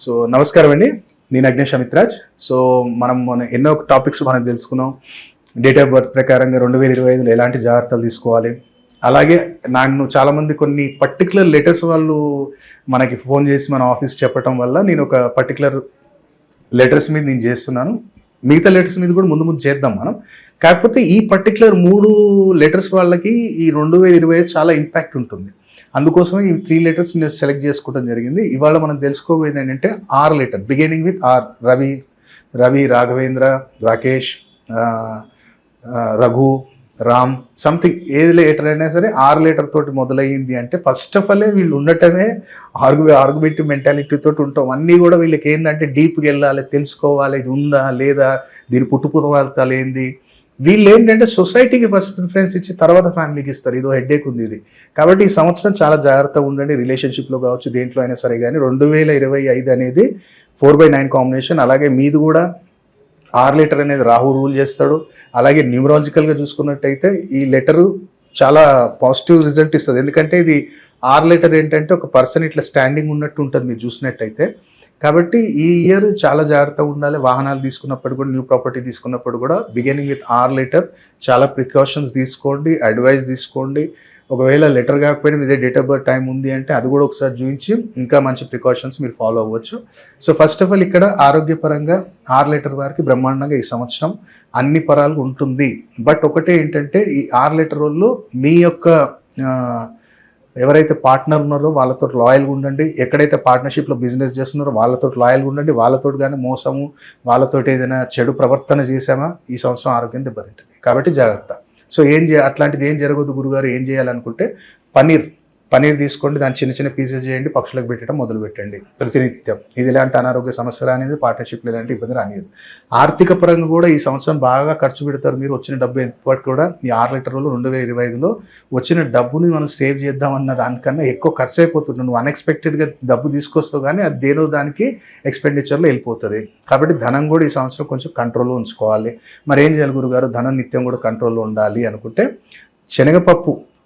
So నమస్కారం అండి. నేను అగ్నేష్ అమిత్రాజ్. సో మనం ఎన్నో టాపిక్స్ మనం తెలుసుకున్నాం. డేట్ ఆఫ్ బర్త్ ప్రకారంగా 2025లో ఎలాంటి జాగ్రత్తలు తీసుకోవాలి, అలాగే నన్ను చాలామంది కొన్ని పర్టికులర్ లెటర్స్ వాళ్ళు మనకి ఫోన్ చేసి మన ఆఫీస్ చెప్పడం వల్ల నేను ఒక పర్టికులర్ లెటర్స్ మీద నేను చేస్తున్నాను. మిగతా లెటర్స్ మీద కూడా ముందు ముందు చేద్దాం మనం. కాకపోతే ఈ పర్టికులర్ 3 లెటర్స్ వాళ్ళకి ఈ 2025 చాలా ఇంపాక్ట్ ఉంటుంది. అందుకోసమే ఈ 3 లెటర్స్ నేను సెలెక్ట్ చేసుకోవడం జరిగింది. ఇవాళ మనం తెలుసుకోబోయేది ఏంటంటే R letter, beginning with R. Ravi, Raghavendra, Rakesh, Raghu, Ram, something ఏది లెటర్ అయినా సరే ఆర్ లెటర్ తోటి మొదలయ్యింది అంటే ఫస్ట్ ఆఫ్ ఆల్ వీళ్ళు ఉండటమే ఆర్గ్యుమెంటివ్ మెంటాలిటీ తోటి ఉంటాం. అన్నీ కూడా వీళ్ళకి ఏంటంటే డీప్కి వెళ్ళాలి, తెలుసుకోవాలి, ఇది ఉందా లేదా, దీని పుట్టుపూర్వాలు ఏంది. వీళ్ళు ఏంటంటే సొసైటీకి ఫస్ట్ ప్రిఫరెన్స్ ఇచ్చి తర్వాత ఫ్యామిలీకి ఇస్తారు. ఇదో హెడ్ఏక్ ఉంది ఇది. కాబట్టి ఈ సంవత్సరం చాలా జాగ్రత్తగా ఉండండి, రిలేషన్షిప్లో కావచ్చు, దేంట్లో అయినా సరే. కానీ 2025 అనేది 4/9 కాంబినేషన్. అలాగే మీది కూడా ఆర్ లెటర్ అనేది రాహు రూల్ చేస్తాడు. అలాగే న్యూమరాలజికల్గా చూసుకున్నట్టయితే ఈ లెటరు చాలా పాజిటివ్ రిజల్ట్ ఇస్తుంది. ఎందుకంటే ఇది ఆర్ లెటర్ ఏంటంటే ఒక పర్సన్ ఇట్లా స్టాండింగ్ ఉన్నట్టు ఉంటుంది మీరు చూసినట్టయితే. కాబట్టి ఈ ఇయర్ చాలా జాగ్రత్తగా ఉండాలి. వాహనాలు తీసుకున్నప్పుడు కూడా, న్యూ ప్రాపర్టీ తీసుకున్నప్పుడు కూడా బిగినింగ్ విత్ ఆర్ లెటర్ చాలా ప్రికాషన్స్ తీసుకోండి, అడ్వైస్ తీసుకోండి. ఒకవేళ లెటర్ కాకపోయినా మీదే డేట్ ఆఫ్ బర్త్ టైం ఉంది అంటే అది కూడా ఒకసారి చూపించి ఇంకా మంచి ప్రికాషన్స్ మీరు ఫాలో అవ్వచ్చు. సో ఫస్ట్ ఆఫ్ ఆల్ ఇక్కడ ఆరోగ్యపరంగా ఆర్ లెటర్ వారికి బ్రహ్మాండంగా ఈ సంవత్సరం అన్ని పరాలు ఉంటుంది. బట్ ఒకటే ఏంటంటే ఈ ఆర్ లెటర్ వాళ్ళు మీ యొక్క ఎవరైతే పార్ట్నర్ ఉన్నారో వాళ్ళతో లాయల్గా ఉండండి. ఎక్కడైతే పార్ట్నర్షిప్లో బిజినెస్ చేస్తున్నారో వాళ్ళతో లాయల్గా ఉండండి. వాళ్ళతో కానీ మోసము, వాళ్ళతో ఏదైనా చెడు ప్రవర్తన చేసామా ఈ సంవత్సరం ఆరోగ్యం దెబ్బతింటుంది. కాబట్టి జాగ్రత్త. సో అట్లాంటిది ఏం జరగదు గురుగారు, ఏం చేయాలనుకుంటే పనీర్ తీసుకోండి, దాన్ని చిన్న చిన్న పీసెస్ చేయండి, పక్షులకు పెట్టడం మొదలు పెట్టండి ప్రతినిత్యం. ఇది ఇలాంటి అనారోగ్య సమస్య అనేది పార్ట్నర్షిప్లో ఇలాంటి ఇబ్బంది రానియదు. ఆర్థిక పరంగా కూడా ఈ సంవత్సరం బాగా ఖర్చు పెడతారు మీరు. వచ్చిన డబ్బు ఎప్పటి కూడా ఈ 6 లీటర్లు 2025లో వచ్చిన డబ్బుని మనం సేవ్ చేద్దామన్న దానికన్నా ఎక్కువ ఖర్చు అయిపోతుంది. నువ్వు అన్ఎక్స్పెక్టెడ్గా డబ్బు తీసుకొస్తావు కానీ అది దేనో దానికి ఎక్స్పెండిచర్లో వెళ్ళిపోతుంది. కాబట్టి ధనం కూడా ఈ సంవత్సరం కొంచెం కంట్రోల్లో ఉంచుకోవాలి. మరి ఏం చేయాలి గురుగారు, ధనం నిత్యం కూడా కంట్రోల్లో ఉండాలి అనుకుంటే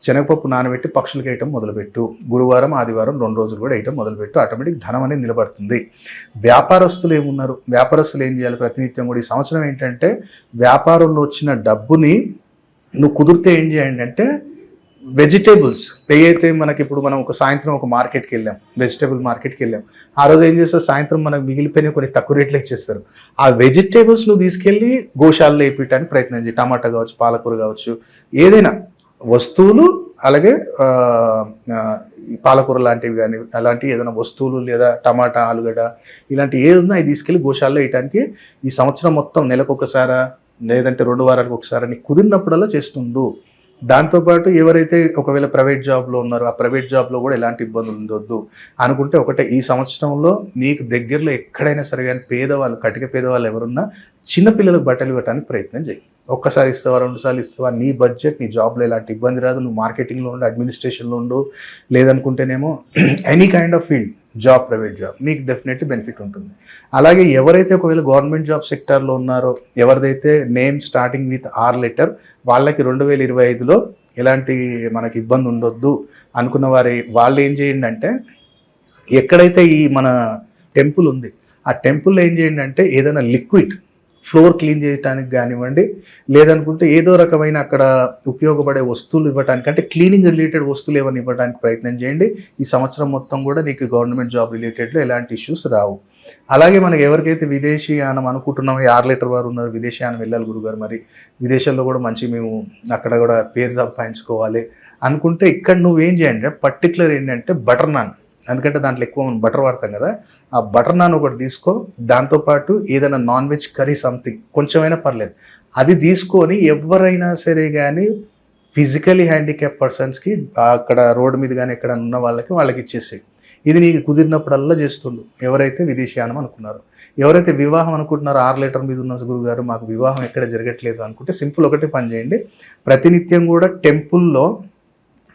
శనగపప్పు నానబెట్టి పక్షులకు వేయటం మొదలుపెట్టు. గురువారం, ఆదివారం 2 రోజులు కూడా వేయటం మొదలుపెట్టు. ఆటోమేటిక్ ధనం అనేది నిలబడుతుంది. వ్యాపారస్తులు ఏమున్నారు, వ్యాపారస్తులు ఏం చేయాలి ప్రతినిత్యం కూడా ఈ సంవత్సరం ఏంటంటే వ్యాపారంలో వచ్చిన డబ్బుని నువ్వు కుదిరితే ఏం చేయండి అంటే వెజిటేబుల్స్ అయితే మనకి ఇప్పుడు మనం సాయంత్రం ఒక మార్కెట్కి వెళ్ళాం, వెజిటేబుల్ మార్కెట్కి వెళ్ళాం. ఆ రోజు ఏం చేస్తారు, సాయంత్రం మనకు మిగిలిపోయిన కొన్ని తక్కువ రేట్లు ఇచ్చేస్తారు. ఆ వెజిటేబుల్స్ నువ్వు తీసుకెళ్ళి గోశాలలో వేయటానికి ప్రయత్నం చేయి. టమాటా కావచ్చు, పాలకూర కావచ్చు, ఏదైనా వస్తువులు. అలాగే పాలకూర లాంటివి కానీ అలాంటివి ఏదైనా వస్తువులు, లేదా టమాటా, ఆలుగడ్డ ఇలాంటి ఏది ఉన్నా అవి తీసుకెళ్ళి గోశాలలో వేయటానికి ఈ సంవత్సరం మొత్తం నెలకు ఒకసారా లేదంటే 2 వారాలకు ఒకసారి నీకు కుదిరినప్పుడల్లా చేస్తుండు. దాంతోపాటు ఎవరైతే ఒకవేళ ప్రైవేట్ జాబ్లో ఉన్నారో ఆ ప్రైవేట్ జాబ్లో కూడా ఎలాంటి ఇబ్బందులు ఉండొద్దు అనుకుంటే ఒకటే, ఈ సంవత్సరంలో నీకు దగ్గరలో ఎక్కడైనా సరే కానీ పేదవాళ్ళు, కటిక పేదవాళ్ళు ఎవరున్నా చిన్నపిల్లలకు బట్టలు ఇవ్వడానికి ప్రయత్నం చేయి. ఒక్కసారి ఇస్తావా, 2 సార్లు ఇస్తావా, నీ బడ్జెట్, నీ జాబ్లో ఎలాంటి ఇబ్బంది రాదు. నువ్వు మార్కెటింగ్లో ఉండు, అడ్మినిస్ట్రేషన్లో ఉండు, లేదనుకుంటేనేమో any kind of field job, private job, నీకు డెఫినెట్లీ బెనిఫిట్ ఉంటుంది. అలాగే ఎవరైతే ఒకవేళ గవర్నమెంట్ జాబ్ సెక్టార్లో ఉన్నారో, ఎవరిదైతే name starting with R letter, వాళ్ళకి 2025లో ఎలాంటి మనకి ఇబ్బంది ఉండొద్దు అనుకున్న వాళ్ళు ఏం చేయండి అంటే ఎక్కడైతే ఈ మన టెంపుల్ ఉంది ఆ టెంపుల్లో ఏం చేయండి అంటే ఏదైనా లిక్విడ్ ఫ్లోర్ క్లీన్ చేయడానికి కానివ్వండి, లేదనుకుంటే ఏదో రకమైన అక్కడ ఉపయోగపడే వస్తువులు ఇవ్వడానికి, అంటే క్లీనింగ్ రిలేటెడ్ వస్తువులు ఏమైనా ఇవ్వడానికి ప్రయత్నం చేయండి. ఈ సంవత్సరం మొత్తం కూడా నీకు గవర్నమెంట్ జాబ్ రిలేటెడ్లో ఎలాంటి ఇష్యూస్ రావు. అలాగే మనకి ఎవరికైతే విదేశీయానం అనుకుంటున్నామో, 6 లీటర్ వారు ఉన్నారు విదేశీయానం వెళ్ళాలి గురుగారు, మరి విదేశాల్లో కూడా మంచి మేము అక్కడ కూడా పేరు సంపాదించుకోవాలి అనుకుంటే ఇక్కడ నువ్వేం చేయండి పర్టికులర్ ఏంటంటే బటర్ నాన్. ఎందుకంటే దాంట్లో ఎక్కువ మనం బటర్ వాడతాం కదా, ఆ బటర్ నాన్ ఒకటి తీసుకో. దాంతోపాటు ఏదైనా నాన్ వెజ్ కర్రీ సంథింగ్ కొంచెమైనా పర్లేదు, అది తీసుకొని ఎవరైనా సరే కానీ ఫిజికలీ హ్యాండిక్యాప్ పర్సన్స్కి అక్కడ రోడ్డు మీద కానీ ఎక్కడ ఉన్న వాళ్ళకి ఇచ్చేసి, ఇది నీకు కుదిరినప్పుడల్లా చేస్తుండు. ఎవరైతే విదేశీయానం అనుకున్నారో, ఎవరైతే వివాహం అనుకుంటున్నారో 6 లీటర్ మీద ఉన్న గురుగారు మాకు వివాహం ఎక్కడ జరగట్లేదు అనుకుంటే సింపుల్ ఒకటే పని చేయండి. ప్రతినిత్యం కూడా టెంపుల్లో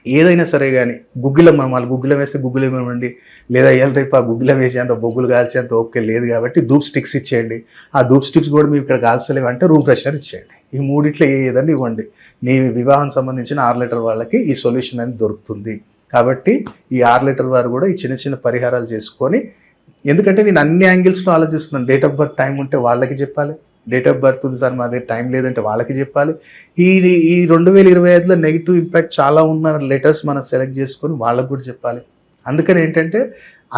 ఏదైనా సరే కానీ గుగ్గిలం, వాళ్ళు గుగ్గిలం వేస్తే గుగ్గిలం ఇవ్వండి, లేదా రేపు ఆ గుగ్గిలం వేసేంత బొగ్గులు కాల్చేంత ఓకే లేదు కాబట్టి ధూప్ స్టిక్స్ ఇచ్చేయండి. ఆ ధూప్ స్టిక్స్ కూడా మీరు ఇక్కడ కాల్చలేవు అంటే రూమ్ ఫ్రెషనర్ ఇచ్చేయండి. ఈ మూడిట్లో ఏదైనా ఇవ్వండి. నీ వివాహం సంబంధించిన 6 లీటర్ వాళ్ళకి ఈ సొల్యూషన్ అనేది దొరుకుతుంది. కాబట్టి ఈ 6 లీటర్ వారు కూడా ఈ చిన్న చిన్న పరిహారాలు చేసుకొని ఎందుకంటే నేను అన్ని యాంగిల్స్లో ఆలోచిస్తున్నాను. డేట్ ఆఫ్ బర్త్ టైం ఉంటే వాళ్ళకి చెప్పాలి, డేట్ ఆఫ్ బర్త్ ఉంది సార్ మాది టైం లేదంటే వాళ్ళకి చెప్పాలి. ఈ ఈ 2025లో నెగిటివ్ ఇంపాక్ట్ చాలా ఉన్న లెటర్స్ మనం సెలెక్ట్ చేసుకొని వాళ్ళకు కూడా చెప్పాలి. అందుకని ఏంటంటే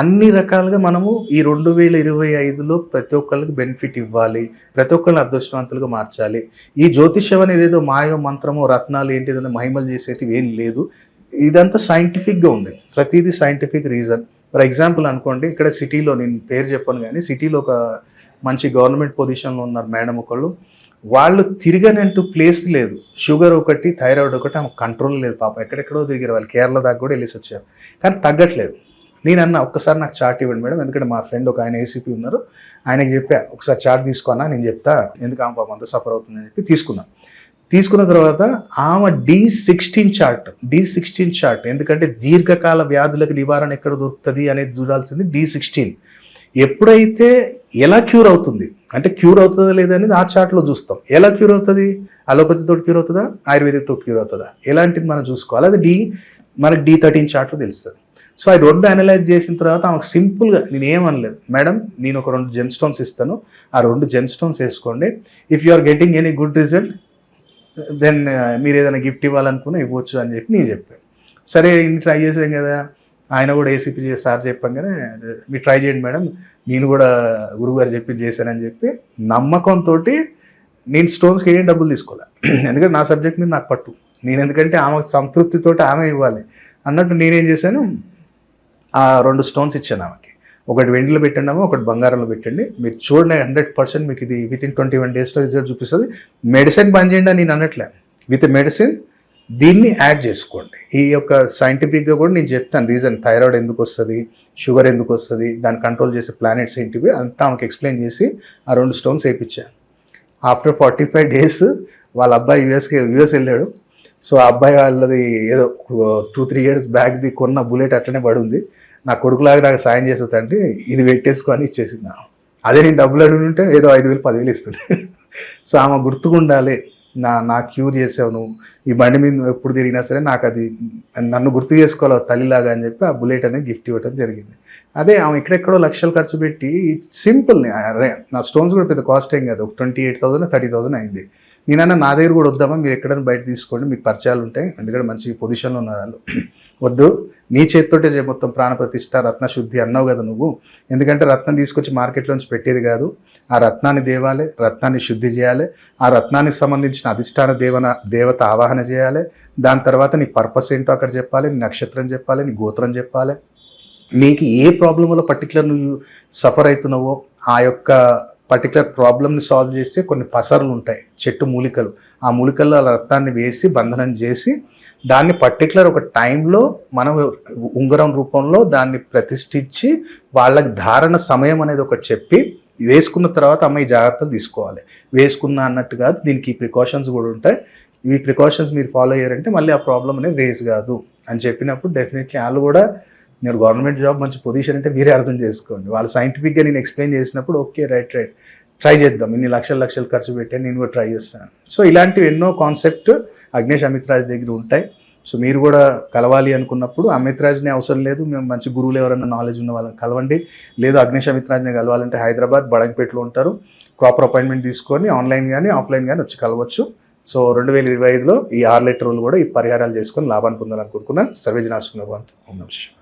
అన్ని రకాలుగా మనము ఈ 2025లో ప్రతి ఒక్కళ్ళకి బెనిఫిట్ ఇవ్వాలి, ప్రతి ఒక్కళ్ళని అదృష్టవంతులుగా మార్చాలి. ఈ జ్యోతిష్యం అనేది ఏదో మాయో మంత్రమో రత్నాలు ఏంటిదో మహిమలు చేసేటివి ఏం లేదు. ఇదంతా సైంటిఫిక్గా ఉంది, ప్రతిదీ సైంటిఫిక్ రీజన్. ఫర్ ఎగ్జాంపుల్ అనుకోండి, ఇక్కడ సిటీలో నేను పేరు చెప్పను కానీ సిటీలో ఒక మంచి గవర్నమెంట్ పొజిషన్లో ఉన్నారు మేడం ఒకళ్ళు. వాళ్ళు తిరగనంటూ ప్లేస్ లేదు. షుగర్ ఒకటి, థైరాయిడ్ ఒకటి, ఆమె కంట్రోల్ లేదు పాపం. ఎక్కడెక్కడో తిరిగారు వాళ్ళు, కేరళ దాకా కూడా వెళ్ళేసి వచ్చారు, కానీ తగ్గట్లేదు. నేను అన్న ఒక్కసారి నాకు చార్ట్ ఇవ్వండి మేడం, ఎందుకంటే మా ఫ్రెండ్ ఒక ఆయన ఏసీపీ ఉన్నారు, ఆయనకి చెప్పా ఒకసారి చార్ట్ తీసుకున్నా నేను చెప్తా ఎందుకు ఆమె పాపం అంత సఫర్ అవుతుందని చెప్పి తీసుకున్న తర్వాత ఆమె D16 చార్ట్, ఎందుకంటే దీర్ఘకాల వ్యాధులకు నివారణ ఎక్కడ దొరుకుతుంది అనేది చూడాల్సింది D16. ఎప్పుడైతే ఎలా క్యూర్ అవుతుంది అంటే క్యూర్ అవుతుందా లేదా అనేది ఆ చార్ట్లో చూస్తాం. ఎలా క్యూర్ అవుతుంది, అలోపతితో క్యూర్ అవుతుందా, ఆయుర్వేదిక్తో క్యూర్ అవుతుందా, ఎలాంటిది మనం చూసుకోవాలి. అది మనకి D13 చార్ట్లో తెలుస్తుంది. సో అది 2 అనలైజ్ చేసిన తర్వాత ఆమెకు సింపుల్గా నేను ఏమనలేదు, మేడం నేను ఒక 2 జెమ్ స్టోన్స్ ఇస్తాను, ఆ 2 జెమ్ స్టోన్స్ వేసుకోండి, if you are getting any good result then మీరు ఏదైనా గిఫ్ట్ ఇవ్వాలనుకున్నా ఇవ్వచ్చు అని చెప్పి నేను చెప్పాను. సరే ఇన్ని ట్రై చేసాం కదా, ఆయన కూడా ఏసీపీ సార్ చెప్పంగానే మీరు ట్రై చేయండి మేడం, నేను కూడా గురువుగారు చెప్పి చేశానని చెప్పి నమ్మకంతో నేను స్టోన్స్కి ఏం డబ్బులు తీసుకోవాలి. ఎందుకంటే నా సబ్జెక్ట్ మీద నాకు పట్టు, నేను ఎందుకంటే ఆమె సంతృప్తితో ఆమె ఇవ్వాలి అన్నట్టు నేనేం చేశాను, ఆ 2 స్టోన్స్ ఇచ్చాను ఆమెకి. ఒకటి వెండిలో పెట్టండి, ఒకటి బంగారంలో పెట్టండి, మీరు చూడండి 100% మీకు ఇది వితిన్ 21 డేస్లో రిజల్ట్ చూపిస్తుంది. మెడిసిన్ బంద్ చేయండి అని నేను అనట్లే, విత్ మెడిసిన్ దీన్ని యాడ్ చేసుకోండి. ఈ యొక్క సైంటిఫిక్గా కూడా నేను చెప్తాను రీజన్, థైరాయిడ్ ఎందుకు వస్తుంది, షుగర్ ఎందుకు వస్తుంది, దాన్ని కంట్రోల్ చేసే ప్లానెట్స్ ఏంటివి అంతా ఆమెకి ఎక్స్ప్లెయిన్ చేసి ఆ 2 స్టోన్స్ వేయించాను. ఆఫ్టర్ 45 డేస్ వాళ్ళ అబ్బాయి యూఎస్ వెళ్ళాడు. సో ఆ అబ్బాయి వాళ్ళది ఏదో 2-3 ఇయర్స్ బ్యాక్ది కొన్న బుల్లెట్ అట్లనే పడి ఉంది. నా కొడుకులాగా నాకు సాయం చేస్తుందంటే ఇది పెట్టేసుకొని ఇచ్చేసింది. అదే నేను డబ్బులు అడుగుతుంటే ఏదో 5,000-10,000 ఇస్తుండే. సో ఆమె గుర్తుకుండాలి, నా క్యూర్ చేసావు నువ్వు, ఈ బండి మీద ఎప్పుడు తిరిగినా సరే నాకు అది నన్ను గుర్తు చేసుకోవాలి తల్లిలాగా అని చెప్పి ఆ బుల్లెట్ అనేది గిఫ్ట్ ఇవ్వడం జరిగింది. అదే ఆమె ఎక్కడెక్కడో లక్షలు ఖర్చు పెట్టి సింపుల్, నా స్టోన్స్ కూడా పెద్ద కాస్ట్ ఏం కాదు, 28,000-30,000 అయింది. నేనన్నా నా దగ్గర కూడా వద్దామా, మీరు ఎక్కడైనా బయట తీసుకోండి, మీకు పరిచయాలు ఉంటాయి, ఎందుకంటే మంచి పొజిషన్లో ఉన్నారు వాళ్ళు, వద్దు నీ చేతితోటే మొత్తం ప్రాణప్రతిష్ఠ రత్నశుద్ధి అన్నావు కదా నువ్వు, ఎందుకంటే రత్నం తీసుకొచ్చి మార్కెట్లోంచి పెట్టేది కాదు, ఆ రత్నాన్ని దేవాలి, రత్నాన్ని శుద్ధి చేయాలి, ఆ రత్నానికి సంబంధించిన అధిష్టాన దేవత ఆవాహన చేయాలి, దాని తర్వాత నీ పర్పస్ ఏంటో అక్కడ చెప్పాలి, నీ నక్షత్రం చెప్పాలి, నీ గోత్రం చెప్పాలి, నీకు ఏ ప్రాబ్లం వల్ల పర్టికులర్ నువ్వు సఫర్ అవుతున్నావో ఆ యొక్క పర్టికులర్ ప్రాబ్లమ్ని సాల్వ్ చేస్తే కొన్ని పసర్లు ఉంటాయి, చెట్టు మూలికలు, ఆ మూలికల్లో రక్తాన్ని వేసి బంధనం చేసి దాన్ని పర్టికులర్ ఒక టైంలో మనం ఉంగరం రూపంలో దాన్ని ప్రతిష్ఠించి వాళ్ళకి ధారణ సమయం అనేది ఒకటి చెప్పి వేసుకున్న తర్వాత అమ్మాయి జాగ్రత్తలు తీసుకోవాలి, వేసుకున్నా అన్నట్టు కాదు, దీనికి ప్రికాషన్స్ కూడా ఉంటాయి, ఈ ప్రికాషన్స్ మీరు ఫాలో అయ్యారంటే మళ్ళీ ఆ ప్రాబ్లం అనేది రేజ్ కాదు అని చెప్పినప్పుడు డెఫినెట్లీ వాళ్ళు కూడా నేను గవర్నమెంట్ జాబ్ మంచి పొజిషన్ అంటే మీరే అర్థం చేసుకోండి. వాళ్ళు సైంటిఫిక్గా నేను ఎక్స్ప్లెయిన్ చేసినప్పుడు ఓకే రైట్ ట్రై చేద్దాం, ఇన్ని లక్షలు ఖర్చు పెట్టాను, నేను కూడా ట్రై చేస్తాను. సో ఇలాంటివి ఎన్నో కాన్సెప్ట్ అగ్నేష్ అమిత్రాజ్ దగ్గర ఉంటాయి. సో మీరు కూడా కలవాలి అనుకున్నప్పుడు అమిత్రాజ్ని అవసరం లేదు, మేము మంచి గురువులు ఎవరైనా నాలెడ్జ్ ఉన్న వాళ్ళని కలవండి, లేదు అగ్నేష్ అమిత్రాజ్ని కలవాలంటే హైదరాబాద్ బడంగపేటలో ఉంటారు, ప్రాపర్ అపాయింట్మెంట్ తీసుకొని ఆన్లైన్ కానీ ఆఫ్లైన్ కానీ వచ్చి కలవచ్చు. సో 2025లో ఈ 6 లెటర్లు కూడా ఈ పరిహారాలు చేసుకొని లాభాన్ని పొందాలని కోరుకున్నాను. సర్వేజనాశుభం. ఓం నమః శివాయ.